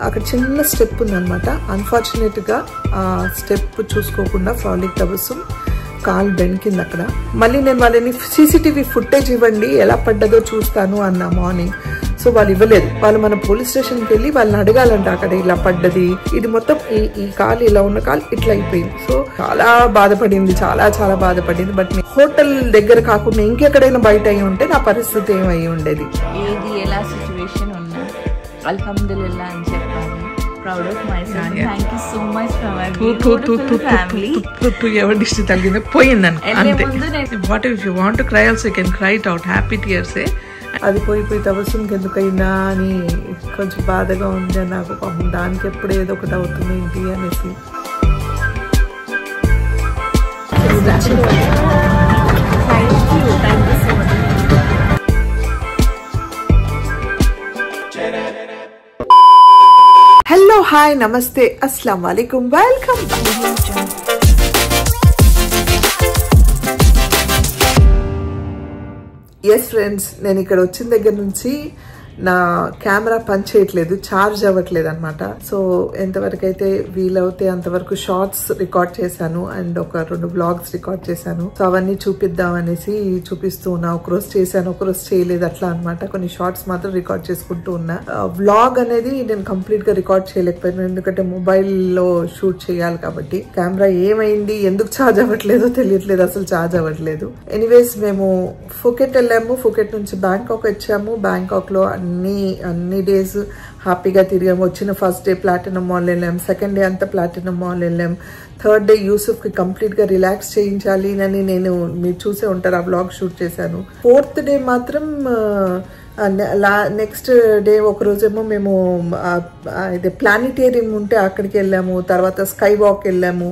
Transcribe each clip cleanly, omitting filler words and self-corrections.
అక్కడ చిన్న స్టెప్ ఉందన్నమాట. అన్ఫార్చునేట్ గా ఆ స్టెప్ చూసుకోకుండా ఫ్రాలిక్ తబస్సుం కాల్ బెంకింది అక్కడ. మళ్ళీ నేను వాళ్ళని సీసీటీవీ ఫుటేజ్ ఇవ్వండి ఎలా పడ్డదో చూస్తాను అన్నా మార్నింగ్. సో వాళ్ళు ఇవ్వలేదు. వాళ్ళు మన పోలీస్ స్టేషన్కి వెళ్ళి వాళ్ళని అడగాలంట అక్కడ ఇలా పడ్డది, ఇది మొత్తం ఈ కాలు ఇలా ఉన్న కాలు ఇట్లా అయిపోయింది. సో చాలా బాధపడింది, చాలా చాలా బాధపడింది. బట్ హోటల్ దగ్గర కాకుండా ఇంకెక్కడైనా బయట అయి ఉంటే నా పరిస్థితి ఏమై ఉండేది. ఏది ఎలా సిచ్యువేషన్ ఉన్నా అల్హమ్దులిల్లా అని చెప్పాలి. Proud of my son. Thank you so much for my beautiful family. ఎవరి దిష్టి తగ్గిందో పోయిందని అంతే. What if you want to cry also you can cry it out. Happy tears. అది పోయి తబస్సుకి ఎందుకైందా అని కొంచెం బాధగా ఉంది నాకు. పాపం దానికి ఎప్పుడు ఏదో ఒకటి అవుతుంది ఏంటి అనేసి. హలో, హాయ్, నమస్తే, అస్సలం వాలేకుమ్, వెల్కమ్. ఎస్ ఫ్రెండ్స్, నేను ఇక్కడ వచ్చిన దగ్గర నుంచి నా కెమెరా పని చేయట్లేదు, ఛార్జ్ అవ్వట్లేదు అనమాట. సో ఎంతవరకు అయితే వీలవుతే అంతవరకు షార్ట్స్ రికార్డ్ చేశాను అండ్ ఒక 2 వ్లాగ్స్ రికార్డ్ చేశాను. సో అవన్నీ చూపిద్దాం అనేసి చూపిస్తూ ఉన్నా. ఒకరోజు చేశాను, ఒకరోజు చేయలేదు, అట్లా అనమాట. కొన్ని షార్ట్స్ మాత్రం రికార్డ్ చేసుకుంటూ ఉన్నా. వ్లాగ్ అనేది నేను కంప్లీట్ గా రికార్డ్ చేయలేకపోయాను, ఎందుకంటే మొబైల్లో షూట్ చేయాలి కాబట్టి. కెమెరా ఏమైంది, ఎందుకు ఛార్జ్ అవ్వట్లేదో తెలియట్లేదు, అసలు ఛార్జ్ అవ్వట్లేదు. ఎనీవేస్ మేము ఫుకెట్ వెళ్ళాము, ఫుకెట్ నుంచి బ్యాంకాక్ వచ్చాము. బ్యాంకాక్ లో అన్ని డేస్ హ్యాపీగా తిరిగాము. వచ్చిన ఫస్ట్ డే ప్లాటినం మాల్ వెళ్ళాం, సెకండ్ డే అంతా ప్లాటినం మాల్ వెళ్ళాం, థర్డ్ డే యూసుఫ్ కి కంప్లీట్ గా రిలాక్స్ చేయించాలి అని నేను, మీరు చూసే ఉంటారు, ఆ బ్లాగ్ షూట్ చేశాను. ఫోర్త్ డే మాత్రం నెక్స్ట్ డే ఒక రోజేమో మేము ఇది ప్లానిటేరియం ఉంటే అక్కడికి వెళ్ళాము. తర్వాత స్కై వాక్ వెళ్ళాము.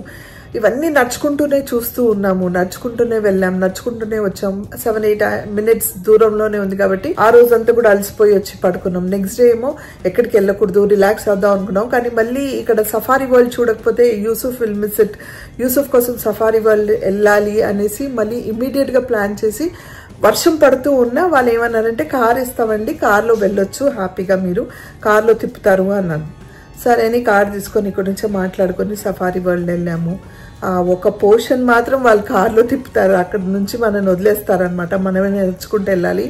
ఇవన్నీ నడుచుకుంటూనే చూస్తూ ఉన్నాము, నడుచుకుంటూనే వెళ్ళాం, నడుచుకుంటూనే వచ్చాం. 7-8 minutes దూరంలోనే ఉంది కాబట్టి ఆ రోజంతా కూడా అలసిపోయి వచ్చి పడుకున్నాం. నెక్స్ట్ డే ఏమో ఎక్కడికి వెళ్ళకూడదు, రిలాక్స్ అవుదాం అనుకున్నాం. కానీ మళ్ళీ ఇక్కడ సఫారీ వరల్డ్ చూడకపోతే Yusuf will miss it. Yusuf కోసం సఫారీ వరల్డ్ వెళ్ళాలి అనేసి మళ్ళీ ఇమీడియట్ గా ప్లాన్ చేసి, వర్షం పడుతూ ఉన్నా వాళ్ళు ఏమన్నారంటే కార్ ఇస్తామండి, కార్లో వెళ్ళొచ్చు, హ్యాపీగా మీరు కార్లో తిప్పుతారు అన్నాను. సరే అని కార్ తీసుకొని ఇక్కడ నుంచే మాట్లాడుకొని సఫారీ వరల్డ్ వెళ్ళాము. ఒక పోర్షన్ మాత్రం వాళ్ళు కార్లో తిప్పుతారు, అక్కడ నుంచి మనల్ని వదిలేస్తారనమాట. మనమే నేర్చుకుంటూ వెళ్ళాలి.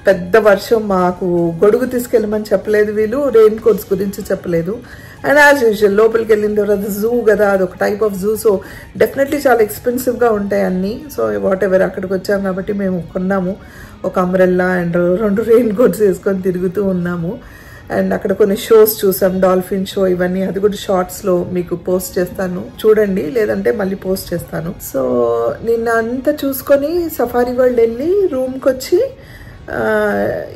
పెద్ద వర్షం, మాకు గొడుగు తీసుకెళ్ళమని చెప్పలేదు వీళ్ళు, రెయిన్ కోట్స్ గురించి చెప్పలేదు. అండ్ యాజ్ యూజువల్ లోపలికి వెళ్ళిన తర్వాత జూ కదా, అదొక type of zoo. So definitely చాలా ఎక్స్పెన్సివ్ గా ఉంటాయి అన్ని. సో వాట్ ఎవర్, అక్కడికి వచ్చాము కాబట్టి మేము కొన్నాము ఒక అంబ్రెల్లా అండ్ 2 రెయిన్ కోట్స్ వేసుకొని తిరుగుతూ ఉన్నాము. అండ్ అక్కడ కొన్ని షోస్ చూసాం, డాల్ఫిన్ షో, ఇవన్నీ. అది కూడా షార్ట్స్ లో మీకు పోస్ట్ చేస్తాను, చూడండి, లేదంటే మళ్ళీ పోస్ట్ చేస్తాను. సో నిన్న అంతా చూసుకొని సఫారీ వరల్డ్ వెళ్ళి రూమ్కి వచ్చి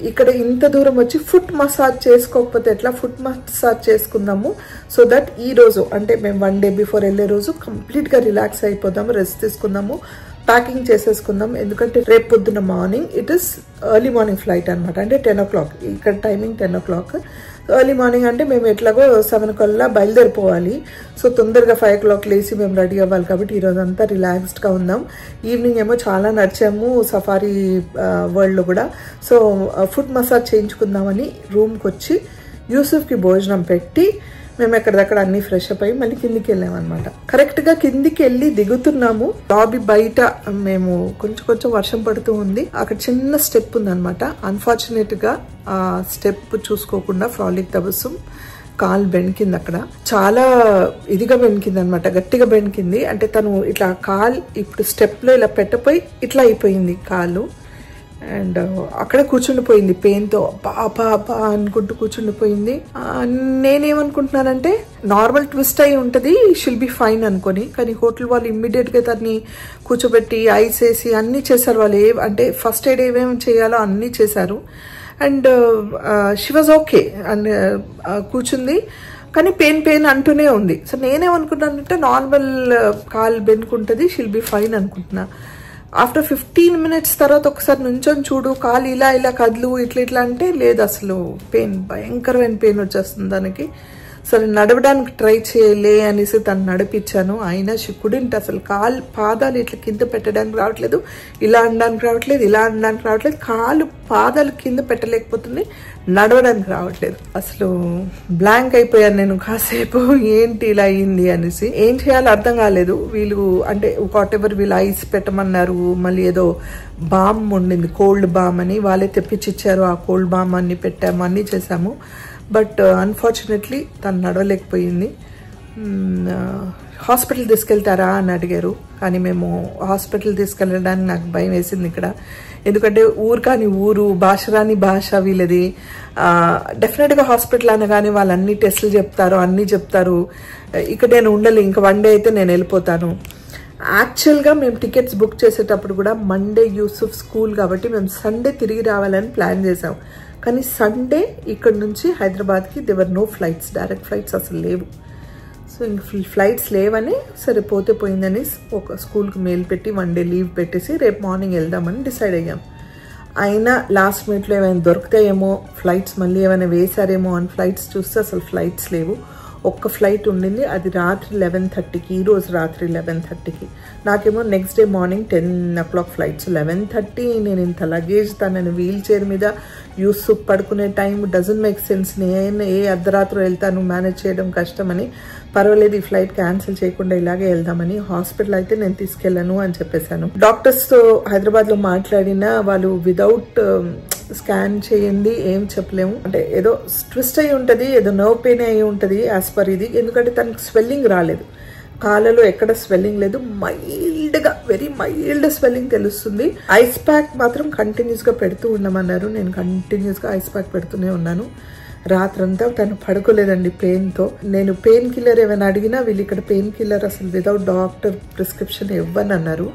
ఇక్కడ ఇంత దూరం వచ్చి ఫుట్ మసాజ్ చేసుకోకపోతే ఎట్లా, ఫుట్ మసాజ్ చేసుకుందాము. సో దట్ ఈ రోజు అంటే మేము 1 day బిఫోర్ వెళ్ళే రోజు కంప్లీట్ గా రిలాక్స్ అయిపోదాము, రెస్ట్ తీసుకుందాము, ప్యాకింగ్ చేసేసుకుందాం. ఎందుకంటే రేపు పొద్దున్న morning, it is early morning flight అనమాట. అంటే 10 o'clock, ఇక్కడ టైమింగ్ 10 o'clock. ఎర్లీ మార్నింగ్ అంటే మేము ఎట్లాగో 7 కల్లా బయలుదేరిపోవాలి. సో తొందరగా 5 o'clock లేచి మేము రెడీ అవ్వాలి కాబట్టి ఈరోజు అంతా రిలాక్స్డ్గా ఉందాం. ఈవినింగ్ ఏమో చాలా నడిచాము సఫారీ వరల్డ్లో కూడా. సో ఫుడ్ మసాజ్ చేయించుకుందామని రూమ్కి వచ్చి యూసుఫ్కి భోజనం పెట్టి మేము ఎక్కడిదక్కడ అన్ని ఫ్రెష్ అప్ అయ్యి మళ్ళీ కిందికి వెళ్ళామన్నమాట. కరెక్ట్ గా కిందికి వెళ్ళి దిగుతున్నాము. లాబీ బయట మేము కొంచెం వర్షం పడుతూ ఉంది. అక్కడ చిన్న స్టెప్ ఉందన్నమాట. అన్ఫార్చునేట్ గా ఆ స్టెప్ చూసుకోకుండా ఫ్రాలిక్ తబస్సుం కాల్ బెంకింది అక్కడ. చాలా ఇదిగా బెంకింది అనమాట, గట్టిగా బెంకింది. అంటే తను ఇట్లా కాల్ ఇప్పుడు స్టెప్ లో ఇలా పెట్టపోయి ఇట్లా అయిపోయింది కాలు. అండ్ అక్కడ కూర్చుండిపోయింది పెయిన్తో, బాబా అనుకుంటూ కూర్చుండిపోయింది. నేనేమనుకుంటున్నానంటే నార్మల్ ట్విస్ట్ అయి ఉంటుంది, షిల్ బి ఫైన్ అనుకొని. కానీ హోటల్ వాళ్ళు ఇమ్మీడియట్ గా తన్ని కూర్చోబెట్టి ఐస్ వేసి అన్ని చేశారు వాళ్ళు. అంటే ఫస్ట్ ఎయిడ్ ఏమేమి చేయాలో అన్ని చేశారు. And she was okay and కూర్చుంది. కానీ పెయిన్ అంటూనే ఉంది. సో నేనేమనుకుంటున్నానంటే నార్మల్ కాల్ బెనుకుంటుంది, షిల్ బి ఫైన్ అనుకుంటున్నా. ఆఫ్టర్ 15 minutes తర్వాత ఒకసారి నుంచొని చూడు, కాలు ఇలా కదులు, ఇట్లా అంటే లేదు, అసలు పెయిన్, భయంకరమైన పెయిన్ వచ్చేస్తుంది దానికి. సరే నడవడానికి ట్రై చేయలే అనేసి తను నడిపించాను. అయినా షిక్కుడింటి అసలు పాదాలు ఇట్లా కింద పెట్టడానికి రావట్లేదు, ఇలా అనడానికి రావట్లేదు, ఇలా అనడానికి రావట్లేదు, పాదాలు కింద పెట్టలేకపోతుంది, నడవడానికి రావట్లేదు. అసలు బ్లాంక్ అయిపోయాను నేను కాసేపు, ఏంటి ఇలా అయింది అనేసి. ఏం చేయాలో అర్థం కాలేదు. వీళ్ళు అంటే వాట్ ఎవర్ వీళ్ళు ఐస్ పెట్టమన్నారు, మళ్ళీ ఏదో బామ్ ఉండింది కోల్డ్ బామ్ అని, వాళ్ళే తెప్పించిచ్చారు. ఆ కోల్డ్ బామ్ అన్ని పెట్టాము, అన్నీ చేసాము. బట్ అన్ఫార్చునేట్లీ తను నడవలేకపోయింది. హాస్పిటల్ తీసుకెళ్తారా అని అడిగారు, కానీ మేము హాస్పిటల్ తీసుకెళ్ళడానికి నాకు భయం వేసింది ఇక్కడ. ఎందుకంటే ఊరు కాని ఊరు, భాష రాని భాష వీళ్ళది. డెఫినెట్గా హాస్పిటల్ అనగానే వాళ్ళు అన్ని టెస్టులు చెప్తారు, అన్నీ చెప్తారు. ఇక్కడ నేను ఉండలే, ఇంకా 1 డే అయితే నేను వెళ్ళిపోతాను. యాక్చువల్గా మేము టికెట్స్ బుక్ చేసేటప్పుడు కూడా మండే యూసుఫ్ స్కూల్ కాబట్టి మేము సండే తిరిగి రావాలని ప్లాన్ చేసాం. కానీ సండే ఇక్కడ నుంచి హైదరాబాద్కి there are no flights, direct flights అసలు లేవు. సో ఇంక ఫ్లైట్స్ లేవని సరే పోతే పోయిందని ఒక స్కూల్కి మెయిల్ పెట్టి 1 డే లీవ్ పెట్టేసి రేపు మార్నింగ్ వెళ్దామని డిసైడ్ అయ్యాం. అయినా లాస్ట్ మినిట్లో ఏమైనా దొరుకుతాయేమో, ఫ్లైట్స్ మళ్ళీ ఏమైనా వేశారేమో అని ఫ్లైట్స్ చూస్తే అసలు ఫ్లైట్స్ లేవు. ఒక్క ఫ్లైట్ ఉండింది, అది రాత్రి 11:30కి, ఈరోజు రాత్రి 11:30కి. నాకేమో next day morning 10 o'clock flights. 11:30 నేను ఇంత లగేజ్ తనని వీల్ చైర్ మీద యూసుఫ్ పడుకునే టైం డజంట్ మేక్ సెన్స్. నేను ఏ అర్ధరాత్రి వెళ్తాను, మేనేజ్ చేయడం కష్టమని, పర్వాలేదు ఈ ఫ్లైట్ క్యాన్సిల్ చేయకుండా ఇలాగే వెళ్దామని. హాస్పిటల్ అయితే నేను తీసుకెళ్ళను అని చెప్పేశాను. డాక్టర్స్తో హైదరాబాద్లో మాట్లాడినా వాళ్ళు వితౌట్ స్కాన్ చేయండి ఏం చెప్పలేము, అంటే ఏదో ట్విస్ట్ అయి ఉంటుంది, ఏదో నర్వ్ పెయిన్ అయి ఉంటుంది యాజ్ పర్ ఇది. ఎందుకంటే తనకు స్వెల్లింగ్ రాలేదు, కాళ్ళలో ఎక్కడ స్వెల్లింగ్ లేదు, మైల్డ్గా వెరీ మైల్డ్ స్వెల్లింగ్ తెలుస్తుంది. ఐస్ ప్యాక్ మాత్రం కంటిన్యూస్గా పెడుతూ ఉండమన్నారు. నేను కంటిన్యూస్గా ఐస్ ప్యాక్ పెడుతూనే ఉన్నాను. రాత్రంతా తను పడుకోలేదండి పెయిన్తో. నేను పెయిన్ కిల్లర్ ఏమైనా అడిగినా వీళ్ళు ఇక్కడ పెయిన్ కిల్లర్ అసలు వితౌట్ డాక్టర్ ప్రిస్క్రిప్షన్ ఇవ్వని అన్నారు.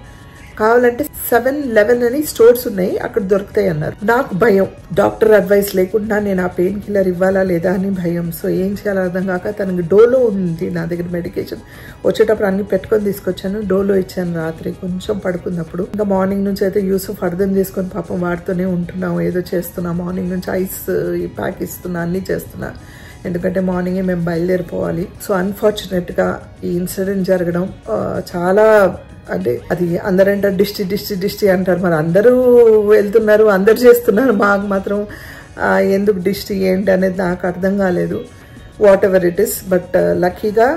కావాలంటే 7-11 అని స్టోర్స్ ఉన్నాయి, అక్కడ దొరుకుతాయి అన్నారు. నాకు భయం, డాక్టర్ అడ్వైస్ లేకుండా నేను ఆ పెయిన్ కిల్లర్ ఇవ్వాలా లేదా అని భయం. సో ఏం చేయాలో అర్థం కాక తనకి డోలో ఉంది నా దగ్గర మెడికేషన్, వచ్చేటప్పుడు అన్ని పెట్టుకొని తీసుకొచ్చాను. డోలో ఇచ్చాను రాత్రి కొంచెం పడుకున్నప్పుడు. ఇంకా మార్నింగ్ నుంచి అయితే యూసుఫ్ అర్థం చేసుకొని పాపం వాడుతూనే ఉంటున్నాము, ఏదో చేస్తున్నా. మార్నింగ్ నుంచి ఐస్ ప్యాక్ ఇస్తున్నా, అన్నీ చేస్తున్నా, ఎందుకంటే మార్నింగే మేము బయలుదేరిపోవాలి. సో అన్ఫార్చునేట్గా ఈ ఇన్సిడెంట్ జరగడం చాలా, అంటే అది అందరంటే డిస్టి అంటారు, మరి అందరూ వెళ్తున్నారు, అందరు చేస్తున్నారు, మాకు మాత్రం ఎందుకు డిస్టి ఏంటి అనేది నాకు అర్థం కాలేదు. What ever it is, but లక్కీగా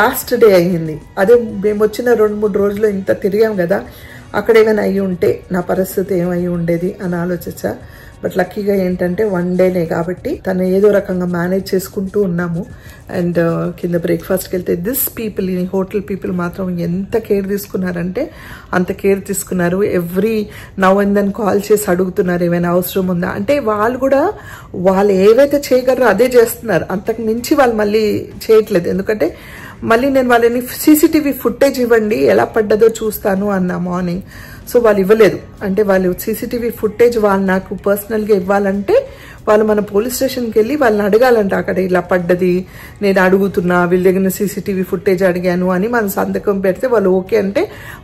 లాస్ట్ డే అయ్యింది. అదే మేము వచ్చిన 2-3 రోజులు ఇంత తిరిగాం కదా, అక్కడ ఏమైనా అయ్యి ఉంటే నా పరిస్థితి ఏమయ్యి ఉండేది అని ఆలోచించా. బట్ లక్కీగా ఏంటంటే 1 డేనే కాబట్టి తను ఏదో రకంగా మేనేజ్ చేసుకుంటూ ఉన్నాము. అండ్ కింద బ్రేక్ఫాస్ట్కి వెళ్తే దిస్ పీపుల్, ఈ హోటల్ పీపుల్ మాత్రం ఎంత కేర్ తీసుకున్నారంటే అంత కేర్ తీసుకున్నారు. Every now and then call చేసి అడుగుతున్నారు ఏమైనా అవసరం ఉందా అంటే. వాళ్ళు కూడా వాళ్ళు ఏవైతే చేయగలరో అదే చేస్తున్నారు, అంతకు మించి వాళ్ళు మళ్ళీ చేయట్లేదు. ఎందుకంటే మళ్ళీ నేను వాళ్ళని సీసీటీవీ ఫుటేజ్ ఇవ్వండి ఎలా పడ్డదో చూస్తాను అన్నా మార్నింగ్. సో వాళ్ళు ఇవ్వలేదు. అంటే వాళ్ళు సీసీటీవీ ఫుటేజ్ వాళ్ళు నాకు పర్సనల్గా ఇవ్వాలంటే వాళ్ళు మన పోలీస్ స్టేషన్కి వెళ్ళి వాళ్ళని అడగాలంట, అక్కడ ఇలా పడ్డది నేను అడుగుతున్నా, వీళ్ళ దగ్గర సీసీటీవీ ఫుటేజ్ అడిగాను అని మనం సంతకం పెడితే వాళ్ళు ఓకే అంటే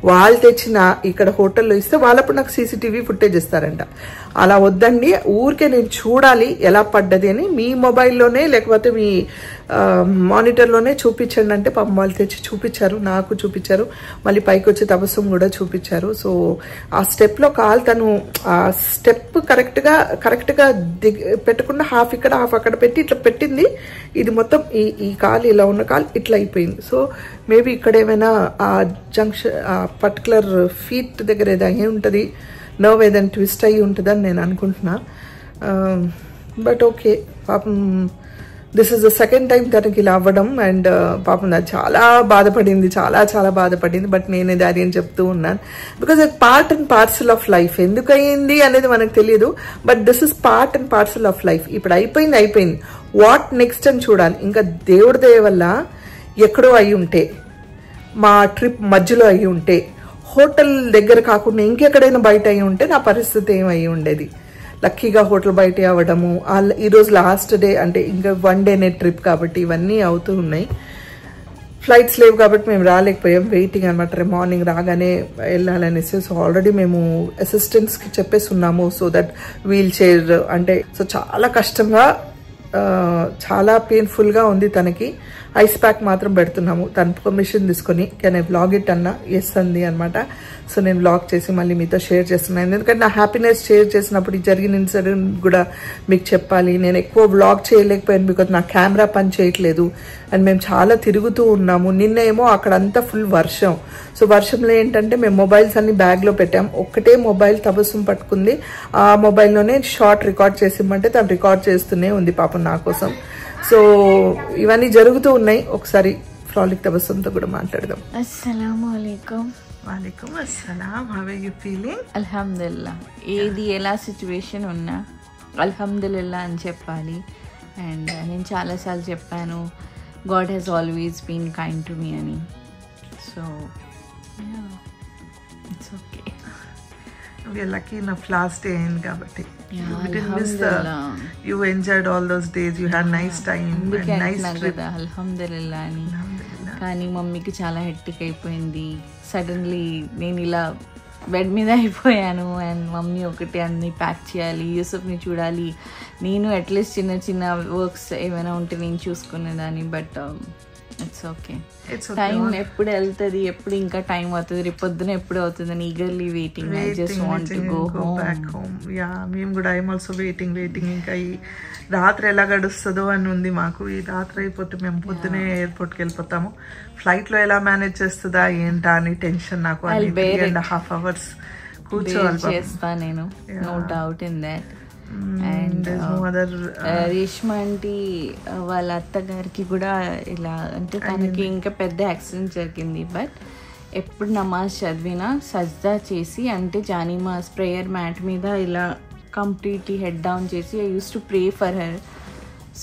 వాళ్ళు తెచ్చిన ఇక్కడ హోటల్లో ఇస్తే వాళ్ళప్పుడు నాకు సీసీటీవీ ఫుటేజ్ ఇస్తారంట. అలా వద్దండి, ఊరికే నేను చూడాలి ఎలా పడ్డది అని, మీ మొబైల్లోనే లేకపోతే మీ మానిటర్లోనే చూపించండి అంటే పాపం వాళ్ళు తెచ్చి చూపించారు, నాకు చూపించారు, మళ్ళీ పైకి వచ్చి తబస్సం కూడా చూపించారు. సో ఆ స్టెప్లో కాల్ తను ఆ స్టెప్ కరెక్ట్గా పెట్టకుండా హాఫ్ ఇక్కడ హాఫ్ అక్కడ పెట్టి ఇట్లా పెట్టింది. ఇది మొత్తం ఈ కాలు ఇలా ఉన్న కాలు ఇట్లా అయిపోయింది. సో మేబీ ఇక్కడ ఏమైనా ఆ జంక్షన్ ఆ పర్టికులర్ ఫీట్ దగ్గర ఏదైనా ఉంటుంది, నర్వ్ ఏదైనా ట్విస్ట్ అయ్యి ఉంటుందని నేను అనుకుంటున్నా. బట్ ఓకే, పాపం this is the second time తనకి ఇలా అవ్వడం. అండ్ పాపం నాకు చాలా బాధపడింది, చాలా బాధపడింది. బట్ నేనే ధైర్యం చెప్తూ ఉన్నాను, బికాజ్ అది part and parcel of life. ఎందుకు అయ్యింది అనేది మనకు తెలియదు, but this is part and parcel of life. ఇప్పుడు అయిపోయింది, వాట్ నెక్స్ట్ అని చూడాలి. ఇంకా దేవుడి దయ వల్ల ఎక్కడో అయి ఉంటే, మా ట్రిప్ మధ్యలో అయి ఉంటే, హోటల్ దగ్గర కాకుండా ఇంకెక్కడైనా బయట అయి ఉంటే నా పరిస్థితి ఏమయ్యి ఉండేది. లక్కీగా హోటల్ బయట అవ్వడము, ఈరోజు లాస్ట్ డే అంటే ఇంకా 1 డేనే ట్రిప్ కాబట్టి ఇవన్నీ అవుతూ ఉన్నాయి. ఫ్లైట్స్ లేవు కాబట్టి మేము రాలేకపోయాం, వెయిటింగ్ అనమాట. మార్నింగ్ రాగానే వెళ్ళాలనేసి. సో ఆల్రెడీ మేము అసిస్టెంట్స్కి చెప్పేసి ఉన్నాము, సో దట్ వీల్ చైర్ అంటే. సో చాలా కష్టంగా చాలా పెయిన్ఫుల్గా ఉంది తనకి. ఐస్ ప్యాక్ మాత్రం పెడుతున్నాము. తన పర్మిషన్ తీసుకొని కెన్ ఐ వ్లాగ్ ఇట్ అన్నా ఎస్ అంది అనమాట. సో నేను వ్లాగ్ చేసి మళ్ళీ మీతో షేర్ చేస్తున్నాను. ఎందుకంటే నా హ్యాపీనెస్ షేర్ చేసినప్పుడు ఈ జరిగిన ఇన్సిడెంట్ కూడా మీకు చెప్పాలి. నేను ఎక్కువ వ్లాగ్ చేయలేకపోయాను బికాజ్ నా కెమెరా పని చేయట్లేదు అండ్ మేము చాలా తిరుగుతూ ఉన్నాము. నిన్న ఏమో అక్కడంతా ఫుల్ వర్షం. సో వర్షంలో ఏంటంటే మేము మొబైల్స్ అన్ని బ్యాగ్లో పెట్టాం. ఒక్కటే మొబైల్ తబస్సుం పట్టుకుంది. ఆ మొబైల్లోనే షార్ట్ రికార్డ్ చేసిమ్మంటే తను రికార్డ్ చేస్తూనే ఉంది పాపం నా కోసం. సో ఇవన్నీ జరుగుతూ ఉన్నాయి. ఒకసారి ఫ్రాలిక్ తబస్సుంతో కూడా మాట్లాడదాం. అస్సలాముఅలైకుం. వాలేకుం అస్సలాం. How are you feeling? అల్హమ్దుల్లా. ఏది ఎలా సిచ్యువేషన్ ఉన్నా అల్హమ్దుల్లా అని చెప్పాలి. అండ్ నేను చాలాసార్లు చెప్పాను god has always been kind to me అని. So it's okay. We're lucky enough last day in kabatti. You didn't miss you enjoyed all those days. You had nice time and nice trip. అల్హమ్దుల్లా అని. కానీ మమ్మీకి చాలా hectic అయిపోయింది. Suddenly నేను ఇలా bed మీద అయిపోయాను అండ్ మమ్మీ ఒకటి అన్ని ప్యాక్ చేయాలి, యూసఫ్ని చూడాలి. నేను అట్లీస్ట్ చిన్న చిన్న వర్క్స్ ఏమైనా ఉంటే నేను చూసుకునేదాన్ని. But it's okay. టైం ఎప్పుడు వెళ్తుంది, ఎప్పుడు ఇంకా టైం అవుతుంది, రేపు పొద్దున ఎప్పుడు అవుతుంది అని eagerly waiting. I just want to go back home. Yeah మేము కూడా ఐఎమ్ ఆల్సో వెయిటింగ్. ఇంకా ఈ రాత్రి ఎలా గడుస్తుందో అని ఉంది మాకు. ఈ రాత్రి అయిపోతే మేము పొద్దునే ఎయిర్పోర్ట్కి వెళ్ళిపోతాము. ఫ్లైట్లో ఎలా మేనేజ్ చేస్తుందా ఏంటా అని టెన్షన్ నాకు. 3.5 hours కూర్చోవాలి చేస్తా నేను, no doubt in that. And Reshma aunty వాళ్ళ అత్తగారికి కూడా ఇలా అంటే తనకి ఇంకా పెద్ద యాక్సిడెంట్ జరిగింది. బట్ ఎప్పుడు నమాజ్ చదివినా సజ్దా చేసి అంటే జానీమాజ్ ప్రేయర్ మ్యాట్ మీద ఇలా కంప్లీట్లీ హెడ్ డౌన్ చేసి I use to pray for her.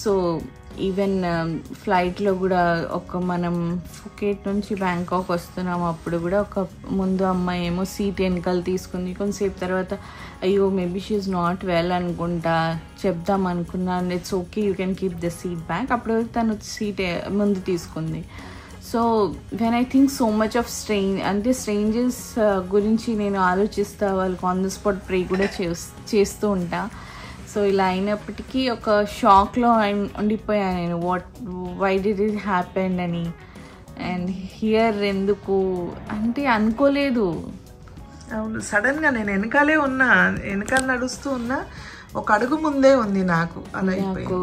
So even ఫ్లైట్లో కూడా మనం ఫుకేట్ నుంచి బ్యాంకాక్ వస్తున్నాము అప్పుడు కూడా ఒక ముందు అమ్మాయి ఏమో సీట్ వెనకాల తీసుకుంది. కొంతసేపు తర్వాత అయ్యో maybe she is not well అనుకుంటా చెప్దాం అనుకున్నాను. It's okay you can keep the seat back. అప్పుడు తను సీట్ ముందు తీసుకుంది. So when I think so much of అంటే స్ట్రేంజర్స్ గురించి నేను ఆలోచిస్తా, వాళ్ళకి ఆన్ ద స్పాట్ ప్రే కూడా చేస్తూ ఉంటా. సో ఇలా అయినప్పటికీ ఒక షాక్లో ఉండిపోయాను నేను. వై డిడ్ ఇట్ హ్యాపెన్ అని. అండ్ హియర్ ఎందుకు అంటే అనుకోలేదు. అవును, సడన్గా నేను వెనకాలే ఉన్నా, వెనకాల నడుస్తూ ఉన్నా, ఒక అడుగు ముందే ఉంది నాకు. నాకు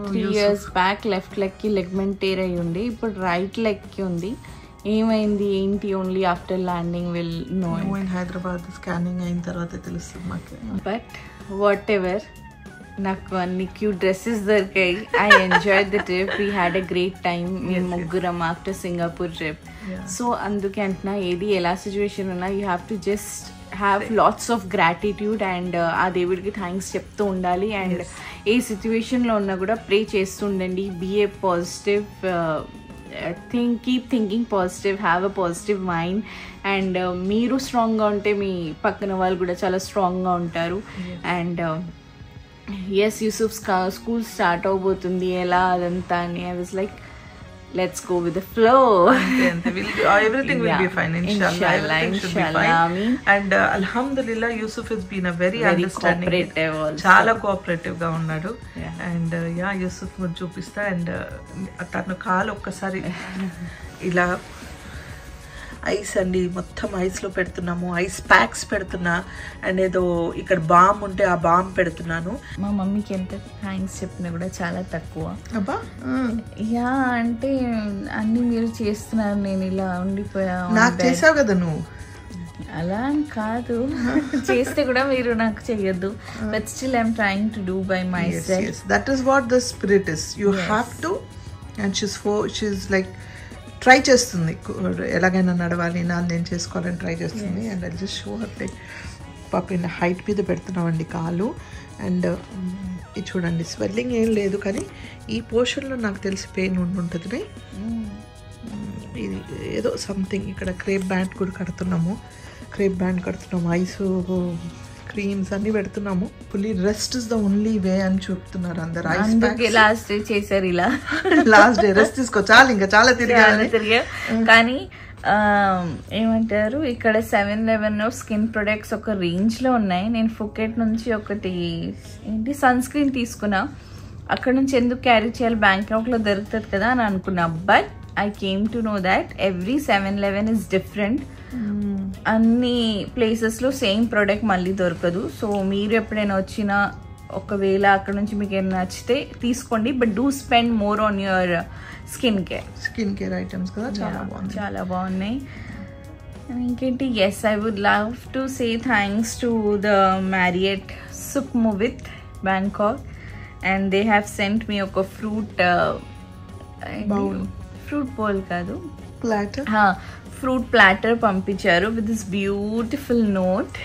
3 years బ్యాక్ లెఫ్ట్ లెగ్కి లెగ్మెంట్ టేర్ అయ్యి ఉండి ఇప్పుడు రైట్ లెగ్కి ఉంది. ఏమైంది ఏంటి only after landing will know. Hyderabad scanning అయిన తర్వాత తెలుస్తుంది మాకు. బట్ వాట్ ఎవర్, నాకు అన్ని క్యూట్ డ్రెస్సెస్ దొరికాయి. I enjoy the trip. We had a great time. మేము ముగ్గురం ఆఫ్టర్ సింగపూర్ ట్రిప్. సో అందుకే అంటున్నా ఏది ఎలా సిచ్యువేషన్ ఉన్నా you have to just have lots of gratitude and ఆ దేవుడికి థ్యాంక్స్ చెప్తూ ఉండాలి. అండ్ ఏ సిచ్యువేషన్లో ఉన్నా కూడా ప్రే చేస్తూ ఉండండి. Be a positive, keep thinking positive, have a positive mind. And మీరు స్ట్రాంగ్గా ఉంటే మీ పక్కన వాళ్ళు కూడా చాలా స్ట్రాంగ్గా ఉంటారు. And yes Yusuf school start అవబోతుంది ఎలా అదంతా అని I was like let's go with the flow. Everything will be fine, inshallah. Everything should be fine. And alhamdulillah Yusuf has been a very understanding, cooperative also. చాలా cooperative గా ఉన్నాడు. And yeah Yusuf ను చూపిస్తా. And తన కాలు ఒక్కసారి ఇలా ice అండి, మొత్తం ఐస్లో పెడుతున్నాము. ఐస్ ప్యాక్స్ పెడుతున్నా. అండ్ ఏదో ఇక్కడ బామ్ ఉంటే ఆ బామ్ పెడుతున్నాను. మా మమ్మీకి ఎంత థ్యాంక్స్ చెప్పినా కూడా చాలా తక్కువ. అబ్బా యా అంటే అన్నీ మీరు చేస్తున్నారు, నేను ఇలా ఉండిపోయా. నాకు చేసావు కదా నువ్వు. అలా అని కాదు, చేస్తే కూడా మీరు నాకు చెయ్యొద్దు. But still I'm trying to do by my self. That is what the spirit is. You have to. And she's like try చేస్తుంది ఎలాగైనా నడవాలి, నేను చేసుకోవాలని ట్రై చేస్తుంది. And I just show her like పాప హైట్ మీద పెడుతున్నామండి కాలు. అండ్ ఇది చూడండి, స్వెల్లింగ్ ఏం లేదు కానీ ఈ పోర్షన్లో నాకు తెలిసి పెయిన్ ఉంటుంది. ఇది ఏదో సంథింగ్. ఇక్కడ క్రేప్ బ్యాండ్ కూడా కడుతున్నాము. ఐస్ క్రీమ్స్ అన్ని పెడుతున్నాము. Fully rest is the only way అని చెప్తున్నారు అందరు. లాస్ట్ డే చేశారు ఇలా. లాస్ట్ డే రెస్ట్ తీసుకో, చాలు ఇంకా చాలా తిరిగా. కానీ ఏమంటారు ఇక్కడ 7-Eleven స్కిన్ ప్రొడక్ట్స్ ఒక రేంజ్ లో ఉన్నాయి. నేను ఫుకెట్ నుంచి ఒకటి ఏంటి సన్ స్క్రీన్ తీసుకున్నా. అక్కడ నుంచి ఎందుకు క్యారీ చేయాలి, బ్యాంకాక్లో దొరుకుతుంది కదా అని అనుకున్నా. But I came to know that every 7-Eleven is different. అన్ని ప్లేసెస్లో సేమ్ ప్రోడక్ట్ మళ్ళీ దొరకదు. సో మీరు ఎప్పుడైనా వచ్చినా ఒకవేళ అక్కడ నుంచి మీకు ఏమైనా నచ్చితే తీసుకోండి. But do spend more on your skin care items కదా, చాలా బాగున్నాయి. ఇంకేంటి, yes I would love to say thanks to the Marriott Sukhumvit Bangkok, and they have sent me ఒక ఫ్రూట్ బౌల్ కాదు, ఫ్రూట్ ప్లాటర్ పంపించారు with this beautiful note.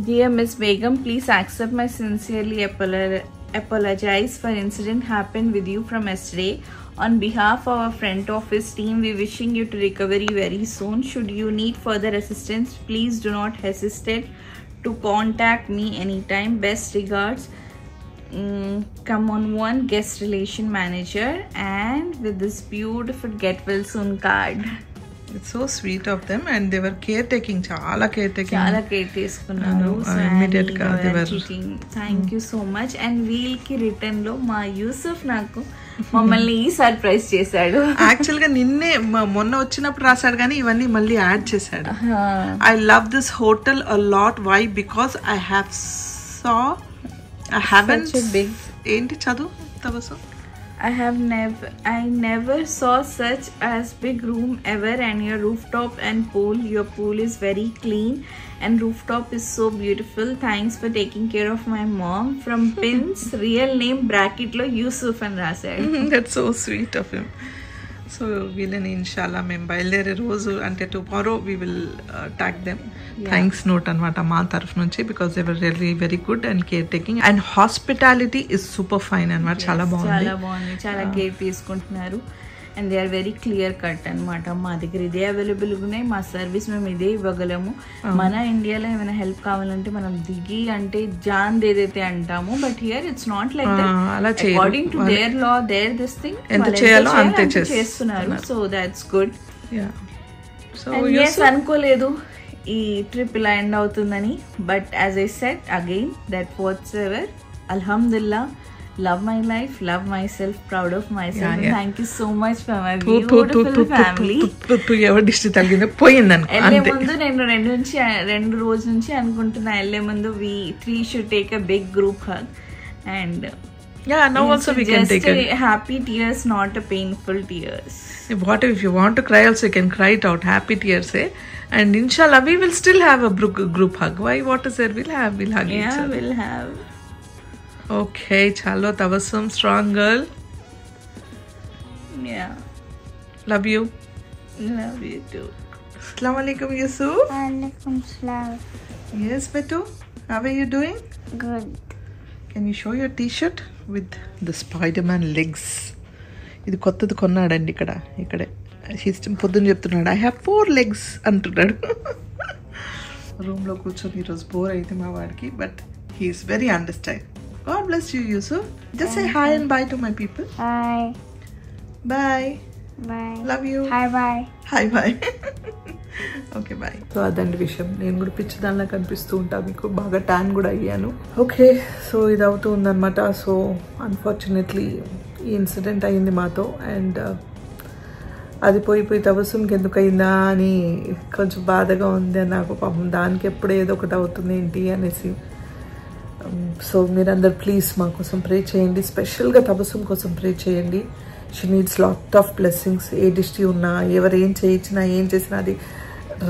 Dear Miss Begum, please accept my sincerely apologize for incident happened with you from yesterday. On behalf of our front office team, we wishing you to recovery very soon. Should you need further assistance, please do not hesitate to contact me anytime. Best regards, come on one guest relation manager, and with this beautiful get well soon card. It's so sweet of them, and they were caretaking, చాలా care తీసుకున్నారు. Immediate గా they were. Thank you so much. And వీళ్ళకి return లో మా యూసఫ్ నాకు మమ్మల్ని surprise చేశాడు. Actual గా నిన్నే మొన్న వచ్చినప్పుడు రాశాడు కానీ ఇవన్నీ మళ్ళీ యాడ్ చేశాడు. I love this hotel a lot. Why? Because I haven't big ఏంటి చదువు తబసు. I never saw such as big room ever, and your rooftop and pool. Your pool is very clean and rooftop is so beautiful. Thanks for taking care of my mom. From Pins, real name bracket lo Yusuf and Rasad. That's so sweet of him. So వీళ్ళని ఇన్షాల్లా మేము బయలుదేరే రోజు అంటే tomorrow we will tag them. Thanks note అనమాట మా తరఫు నుంచి, because they were really very good and care taking and hospitality is super fine అనమాట. చాలా బాగుంది, చాలా కేర్ తీసుకుంటున్నారు. And they are very clear cut అనమాట. మా దగ్గర ఇదే అవైలబుల్గా ఉన్నాయి, మా సర్వీస్ మేము ఇదే ఇవ్వగలము. మన ఇండియాలో ఏమైనా హెల్ప్ కావాలంటే మనం దిగి అంటే జాన్ ఏదైతే అంటాము, but here it's not like that. According to their law their this thing ఎంత చేయాలో అంతే చేస్తున్నారు. So that's good. సో అనుకోలేదు ఈ ట్రిప్ ఇలా ఎండ్ అవుతుందని, but as I said again that what's ever అల్హమ్దుల్లా, love my life, love myself, proud of myself. And thank you so much for my beautiful family. ఎవరి దిష్టి తగిలిందో పోయిందని వెళ్ళే ముందు నేను రెండు రోజుల నుంచి అనుకుంటున్నా, వెళ్ళే ముందు we three should take a big group hug, and now also we can take a happy tears, not a painful tears. What if you want to cry also you can cry it out, happy tears, and inshallah we will still have a group hug. Why, what is there, we'll hug each other. We'll have. Okay, chalo Tabassum, strong girl. Yeah, love you too. Assalamu alaikum Yusuf. Alaikum salam. Yes betu, how are you doing? Good. Can you show your t-shirt with the Spider-Man legs? ఇది కొత్తది కొన్నాడండి ఇక్కడే పొద్దున్న చెప్తున్నాడు, I have 4 legs అంటున్నాడు. రూమ్లో కూర్చొని ఈరోజు bore అయితే మా వాడికి, but he's very understanding. God bless you, Yusuf. Just say hi and bye to my people. Hi. Bye. Bye. Love you. Hi bye. Hi bye. Okay bye. So అదండి విషయం. నేను కూడా పిచ్చిదానిలా కనిపిస్తూ ఉంటా మీకు, బాగా ట్యాన్ కూడా అయ్యాను. ఓకే, సో ఇది అవుతూ ఉందన్నమాట. సో అన్ఫార్చునేట్లీ ఈ ఇన్సిడెంట్ అయింది మాతో, అండ్ అది పోయి తబస్సుకి ఎందుకు అయిందా అని కొంచెం బాధగా ఉంది నాకు. పాపం దానికి ఎప్పుడు ఏదో ఒకటి అవుతుంది ఏంటి అనేసి. సో మీరందరు ప్లీజ్ మా కోసం ప్రే చేయండి, స్పెషల్గా తబస్సుం కోసం ప్రే చేయండి. She needs lot of blessings. ఏ దిష్టి ఉన్నా, ఎవరు ఏం చేయించినా, ఏం చేసినా అది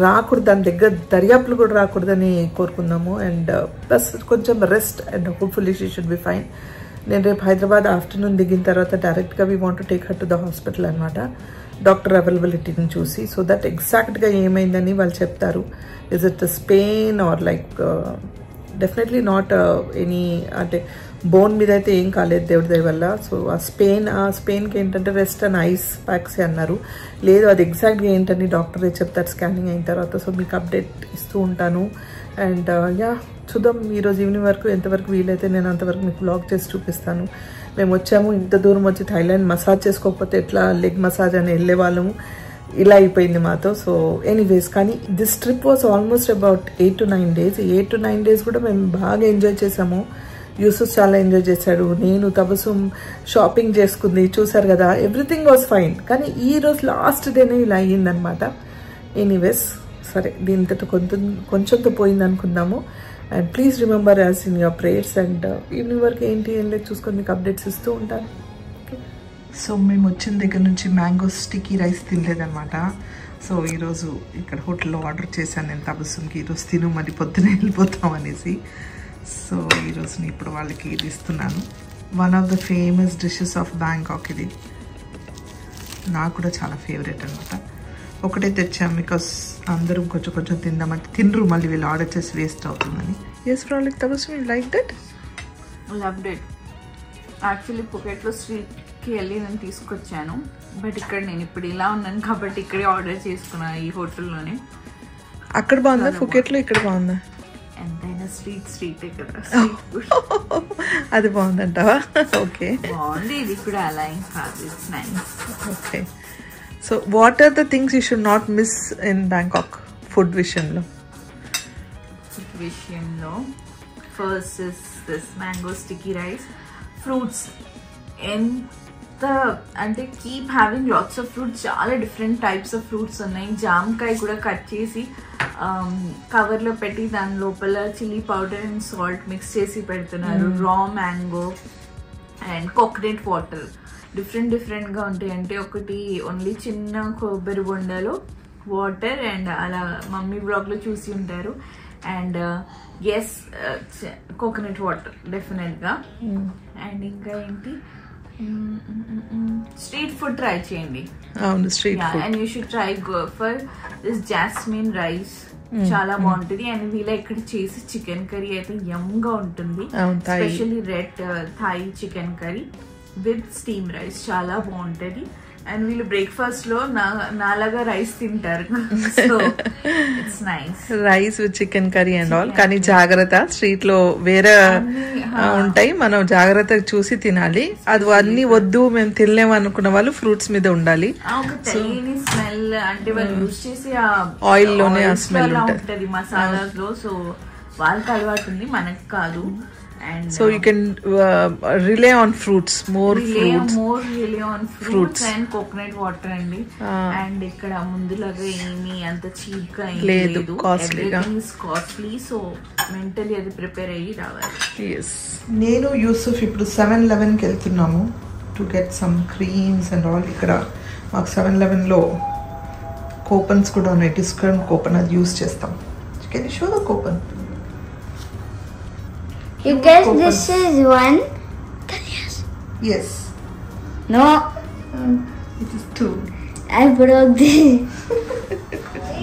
రాకూడదు, దాని దగ్గర దర్యాప్తులు కూడా రాకూడదని కోరుకుందాము. అండ్ ప్లస్ కొంచెం rest, and hopefully she should be fine. నేను రేపు హైదరాబాద్ ఆఫ్టర్నూన్ దిగిన తర్వాత డైరెక్ట్గా we want to take her to the hospital అనమాట, డాక్టర్ అవైలబిలిటీని చూసి. సో దట్ ఎగ్జాక్ట్గా ఏమైందని వాళ్ళు చెప్తారు. Is it sprain or like definitely not any, అంటే బోన్ మీద అయితే ఏం కాలేదు దేవుడి దయ వల్ల. సో ఆ స్పెయిన్కి ఏంటంటే రెస్ట్ అండ్ ఐస్ ప్యాక్స్ అన్నారు. లేదు అది ఎగ్జాక్ట్గా ఏంటని డాక్టరే చెప్తారు స్కానింగ్ అయిన తర్వాత. సో మీకు అప్డేట్ ఇస్తూ ఉంటాను. అండ్ చూద్దాం ఈరోజు ఈవినింగ్ వరకు ఎంతవరకు వీలైతే నేను అంతవరకు మీకు బ్లాగ్ చేసి చూపిస్తాను. మేము వచ్చాము, ఇంత దూరం వచ్చి థాయిలాండ్ మసాజ్ చేసుకోకపోతే ఎట్లా, లెగ్ మసాజ్ అని వెళ్ళే వాళ్ళము, ఇలా అయిపోయింది మాతో. సో ఎనీవేస్, కానీ this trip was almost about 8 to 9 days. 8 to 9 days కూడా మేము బాగా ఎంజాయ్ చేసాము. యూసుఫ్ చాలా ఎంజాయ్ చేశాడు, నేను తబసుమ్ షాపింగ్ చేసుకుంది, చూసారు కదా, ఎవ్రీథింగ్ వాజ్ ఫైన్. కానీ ఈ రోజు లాస్ట్ డేనే ఇలా అయ్యిందనమాట. ఎనీవేస్ సరే, దీంతో కొంచెంతో పోయింది అనుకుందాము. And please remember as in your prayers. And evening వరకు ఏంటి ఏం లేదు చూసుకొని మీకు అప్డేట్స్ ఇస్తూ ఉంటాను. సో మేము వచ్చిన దగ్గర నుంచి మ్యాంగో స్టిక్కీ రైస్ తినలేదన్నమాట. సో ఈరోజు ఇక్కడ హోటల్లో ఆర్డర్ చేశాను నేను తబసుమ్కి, ఈరోజు తిను మరి పొద్దునే వెళ్ళిపోతాం అనేసి. సో ఈరోజు ఇప్పుడు వాళ్ళకి ఇది ఇస్తున్నాను. One of the famous dishes of Bangkok ఇది, నాకు కూడా చాలా ఫేవరెట్ అనమాట. ఒకటే తెచ్చాం బికాస్ అందరూ కొంచెం కొంచెం తిందామంటే తినరు, మళ్ళీ వీళ్ళు ఆర్డర్ చేసి వేస్ట్ అవుతుందని. Yes problem Tabassum, you like that? Loved it. Actually పుకెట్లో స్ట్రీట్కి వెళ్ళి నేను తీసుకొచ్చాను, బట్ ఇక్కడ నేను ఇప్పుడు ఇలా ఉన్నాను కాబట్టి ఇక్కడే ఆర్డర్ చేసుకున్నా ఈ హోటల్లోనే. అక్కడ బాగుందా ఫుకెట్లో, ఇక్కడ బాగుందా? ఎంతైనా స్ట్రీట్ కదా, అది బాగుందంటావా? ఓకే, బాగుంది. ఇది కూడా అలా ఏం కాదు, it's nice. Okay, so what are the things you should not miss in Bangkok food విషయంలో? First is this mango sticky rice. Fruits ఎంత అంటే keep having lots of fruits, చాలా డిఫరెంట్ టైప్స్ ఆఫ్ ఫ్రూట్స్ ఉన్నాయి. జామకాయ కూడా cut చేసి కవర్లో పెట్టి దాని లోపల chilli powder and salt mix చేసి పెడుతున్నారు. Raw mango and coconut water, డిఫరెంట్గా ఉంటాయి. అంటే ఒకటి ఓన్లీ చిన్న కొబ్బరి బొండలో వాటర్ అండ్ అలా మమ్మీ బ్లాగ్లో చూసి ఉంటారు. అండ్ ఎస్ కోకోనట్ వాటర్ డెఫినెట్గా. అండ్ ఇంకా ఏంటి, స్ట్రీట్ ఫుడ్ ట్రై చేయండి. And you should try for this jasmine rice, చాలా బాగుంటుంది. అండ్ వీళ్ళ ఇక్కడ చేసి చికెన్ కర్రీ అయితే యమ్గా ఉంటుంది, especially red Thai chicken curry with steam rice, చాలా బాగుంటుంది. అండ్ వీళ్ళు బ్రేక్ఫాస్ట్ లో నాలాగా రైస్ తింటారు, so it's nice. Rice with chicken curry and all. కానీ జాగ్రత్త, స్ట్రీట్ లో వేరే ఉంటాయి, మనం జాగ్రత్తగా చూసి తినాలి. అది అన్ని వద్దు మేము తినలేము అనుకున్న వాళ్ళు ఫ్రూట్స్ మీద ఉండాలి. తెలియని స్మెల్, అంటే వాళ్ళు యూజ్ చేసి ఆయిల్ లోనే ఆ స్మెల్ ఉంటది మసాలాస్ లో, సో వాళ్ళకి అలవాటు ఉంది, మనకు కాదు. And so you can rely on fruits, more rely on fruits and coconut water అండి. అండ్ ఇక్కడ ముందులాగా ఏమి అంత చీప్ గా లేదు, కాస్ట్లీ, సో మెంటలీ అది ప్రిపేర్ అయ్యి రావాలి. yes, నేను యూసుఫ్ ఇప్పుడు 7-Elevenకి వెళ్తున్నాము to get some creams and all. ఇక్కడ మాకు 7-Elevenలో కూపన్స్ కూడా ఉన్నాయి, డిస్కౌంట్ కూపన్, అది యూస్ చేస్తాం. Can you show the coupon? You guess this is one? Yes. No. It is 2. I broke this.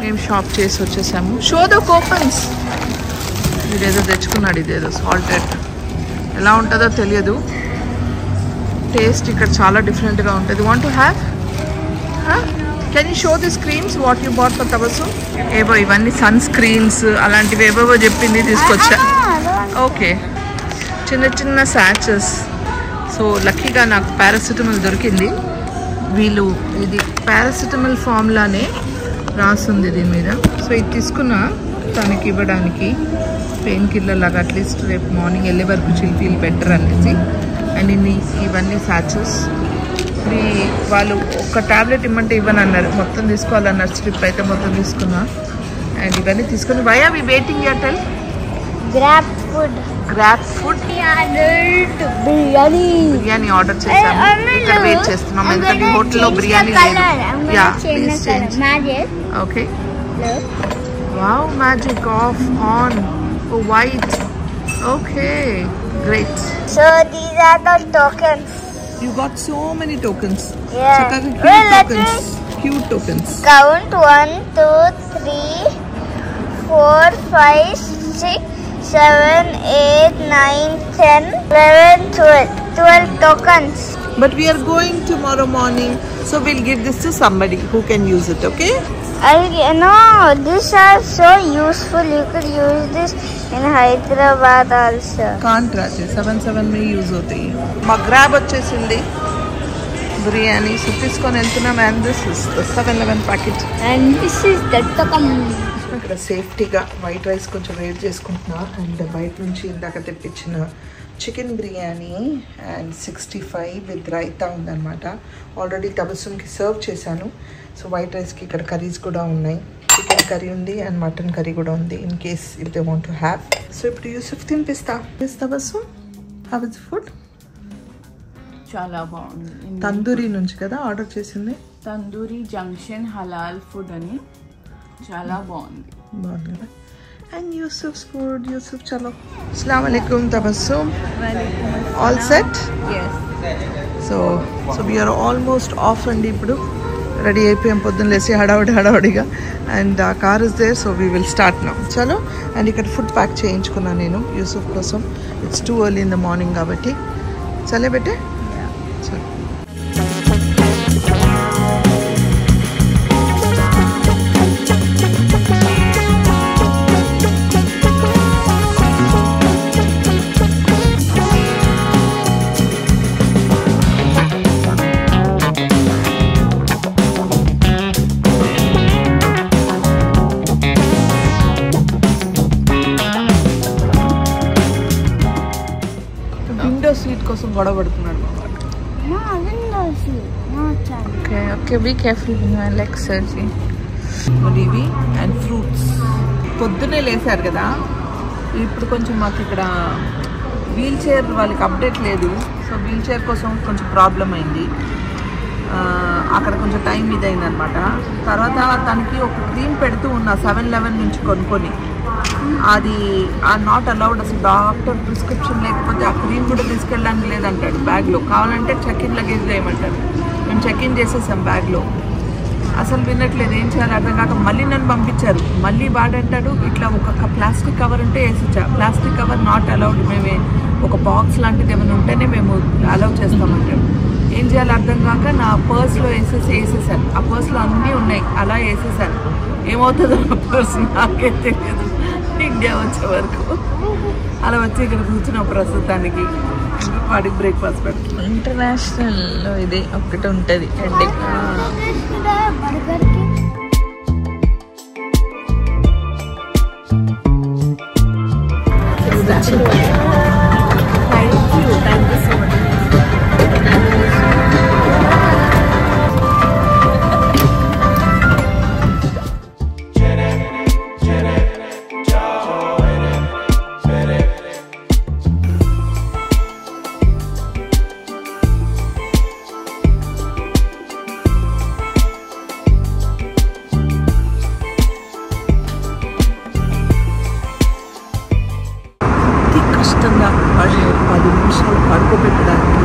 మేము షాప్ చేసి వచ్చేసాము. Show the coupons. ఇదేదో తెచ్చుకున్నాడు, ఇదేదో సాల్టెడ్, ఎలా ఉంటుందో తెలియదు. టేస్ట్ ఇక్కడ చాలా డిఫరెంట్గా ఉంటుంది. Want to have? Can you show this creams what you bought for Tabassum? ఏవో ఇవన్నీ సన్ స్క్రీన్స్ అలాంటివి ఏవేవో చెప్పింది, తీసుకొచ్చా. ఓకే, చిన్న చిన్న శాచెస్. సో లక్కీగా నాకు పారాసిటమాల్ దొరికింది. వీళ్ళు ఇది పారాసిటమాల్ ఫార్ములానే రాస్తుంది దీని మీద. సో ఇది తీసుకున్నా తనకి ఇవ్వడానికి, పెయిన్ కిల్లర్ లాగా, అట్లీస్ట్ రేపు మార్నింగ్ వెళ్ళే వరకు చిల్ ఫీల్ బెటర్ అనేసి. అండ్ ఇవన్నీ శాచెస్ ఫ్రీ. వాళ్ళు ఒక ట్యాబ్లెట్ ఇమ్మంటే ఇవ్వనన్నారు, మొత్తం తీసుకోవాలన్నారు. స్ట్రిప్ అయితే మొత్తం తీసుకున్నా. అండ్ ఇవన్నీ తీసుకుని why are we waiting here? Tell. Grab food. Biryani order చేసాము, ఇక్కడ వెయిట్ చేస్తున్నాం. ఎందుకంటే హోటల్లో బిర్యానీ లేదు. Yeah, please change. Okay, wow, magic off on, white. Okay, great. So these are the tokens. You got so many tokens. Yeah. Cute tokens. Count 1, 2, 3, 4, 5, 6, 7, 8, 9, 10, 11, 12 tokens. But we are going tomorrow morning, so we'll give this to somebody who can use it, okay? No, these are so useful. You could use this in Hyderabad also. Can't Rajesh, 7 में use होते हैं. మా grab వచ్చేసింది biryani, so తీసుకొని వెళ్తున్నాం. And this is the 7-Eleven packet. And this is the tokam. ఇక్కడ సేఫ్టీగా white rice కొంచెం వేడి చేసుకుంటున్నా. అండ్ బయట నుంచి ఇందాక తెప్పించిన chicken biryani and 65 with raita ఉందన్నమాట. ఆల్రెడీ తబస్సుమ్కి సర్వ్ చేశాను. సో వైట్ రైస్కి ఇక్కడ కర్రీస్ కూడా ఉన్నాయి. చికెన్ కర్రీ ఉంది అండ్ మటన్ కర్రీ కూడా ఉంది in case if they want to have. So ఇప్పుడు యూసుఫ్ తినిపిస్తా. Tabassum how is food? చాలా బాగుంది. తందూరి నుంచి కదా ఆర్డర్ చేసింది. తందూరి జంక్షన్ హలాల్ ఫుడ్ అని చాలా బాగుంది. బాగుంది. And Yusuf's food. Yusuf, chalo. Assalamu alaikum, Tabassum. All set? Yes. So we are almost off and ipudu ready ayipayam poddun lesi hadavadiga and our car is there, so we will start now. Chalo. And ikkada food pack cheyinchukunna nenu Yusuf kosam. It's too early in the morning kabatti. Chale bete? Yeah. Chalo. కోసం గొడవ పడుతున్నాడు. Okay be careful like సర్జీ. ఇవి and fruits పొద్దున్నే లేసారు కదా. ఇప్పుడు కొంచెం మాకు ఇక్కడ వీల్ చైర్ వాళ్ళకి అప్డేట్ లేదు. సో వీల్ చైర్ కోసం కొంచెం ప్రాబ్లం అయింది. అక్కడ కొంచెం టైం ఇదైంది అనమాట. తర్వాత తనకి ఒక క్రీమ్ పెడుతూ ఉన్నా 7-11 నుంచి కొనుక్కొని. అది నాట్ అలౌడ్ అసలు. డాక్టర్ ప్రిస్క్రిప్షన్ లేకపోతే ఆ క్రీమ్ కూడా తీసుకెళ్ళడానికి లేదంటాడు బ్యాగ్లో. కావాలంటే చెక్-ఇన్ లగేజ్లో ఏమంటాడు. మేము చెక్-ఇన్ చేసేసాం బ్యాగ్లో. అసలు వినట్లేదు. ఏం చేయాలి అర్థం కాక మళ్ళీ నన్ను పంపించారు. మళ్ళీ వాడంటాడు ఇట్లా ఒక ప్లాస్టిక్ కవర్ ఉంటే వేసిచ్చా. Plastic cover not allowed. మేమే ఒక బాక్స్ లాంటిది ఏమైనా ఉంటేనే మేము అలౌ చేస్తామంటాడు. ఏం చేయాలి అర్థం కాక నా పర్స్లో వేసేసాను. ఆ పర్స్లో అన్నీ ఉన్నాయి. అలా వేసేసాను. ఏమవుతుందో ఆ పర్స్ నాకే తెలియదు. ఇండియా వచ్చే వరకు అలా వచ్చి ఇక్కడ కూర్చున్నాం ప్రస్తుతానికి. వాడికి బ్రేక్ఫాస్ట్ పెడుతున్నాం. ఇంటర్నేషనల్లో ఇది ఒకటి ఉంటుంది హెడ్ఏక్. కష్టంగా 10 నిమిషాలు పడుకోబెట్టడానికి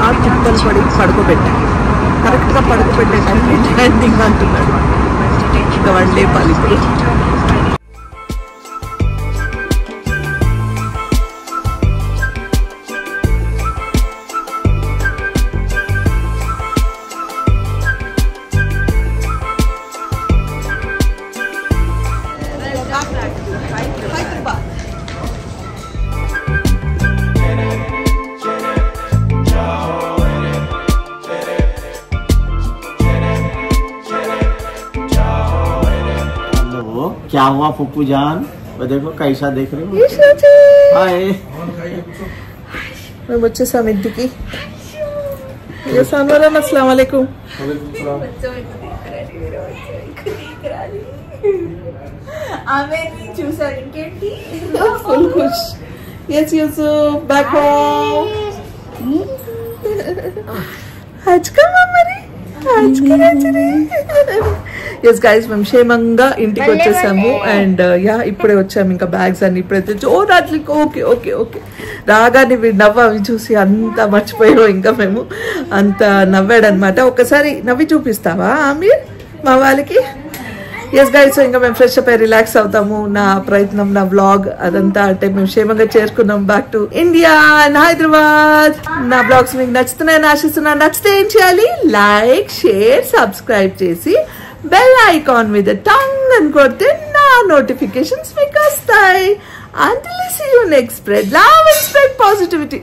ఆ తిప్పలు పడి పడుకోబెట్టాను. కరెక్ట్గా పడుకోబెట్టేదానికి ల్యాండింగ్ అంటున్నాడు. ఇంకా వాళ్ళు లేపాలి ఇప్పుడు. क्या हुआ पप्पू जान? वो देखो कैसा देख रहे हो. हाय మేము వచ్చేసాం ఇంటికి. అస్సలాము అలైకుం. చూసారు ఇంకేంటి ఫుల్ ఖుష్. Yes Yusuf back home. మరి ఎస్ గైస్ మేము క్షేమంగా ఇంటికి వచ్చేసాము. అండ్ యా ఇప్పుడే వచ్చాము. ఇంకా బ్యాగ్స్ అన్ని ఇప్పుడే తెచ్చి ఓ రాత్రి ఓకే ఓకే ఓకే రాగానే నవ్వు అవి చూసి అంత మర్చిపోయాం. ఇంకా మేము అంత నవ్వాడనమాట. ఒకసారి నవ్వి చూపిస్తావా ఆమీర్ మా వాళ్ళకి? ఎస్ గైస్ ఇంకా మేము ఫ్రెష్ అప్ అయ్యి రిలాక్స్ అవుతాము. నా ప్రయత్నం నా వ్లాగ్ అదంతా అంటే మేము క్షేమంగా చేరుకున్నాం back to India and Hyderabad. నా బ్లాగ్స్ మీకు నచ్చుతున్నాయని ఆశిస్తున్నాను. నచ్చితే ఏం చేయాలి? లైక్ షేర్ సబ్స్క్రైబ్ చేసి బెల్ ఐకాన్ మీద టంగ్ అని కొడితే నా నోటిఫికేషన్స్ మీకు వస్తాయి. Until I see you next, spread love and spread positivity.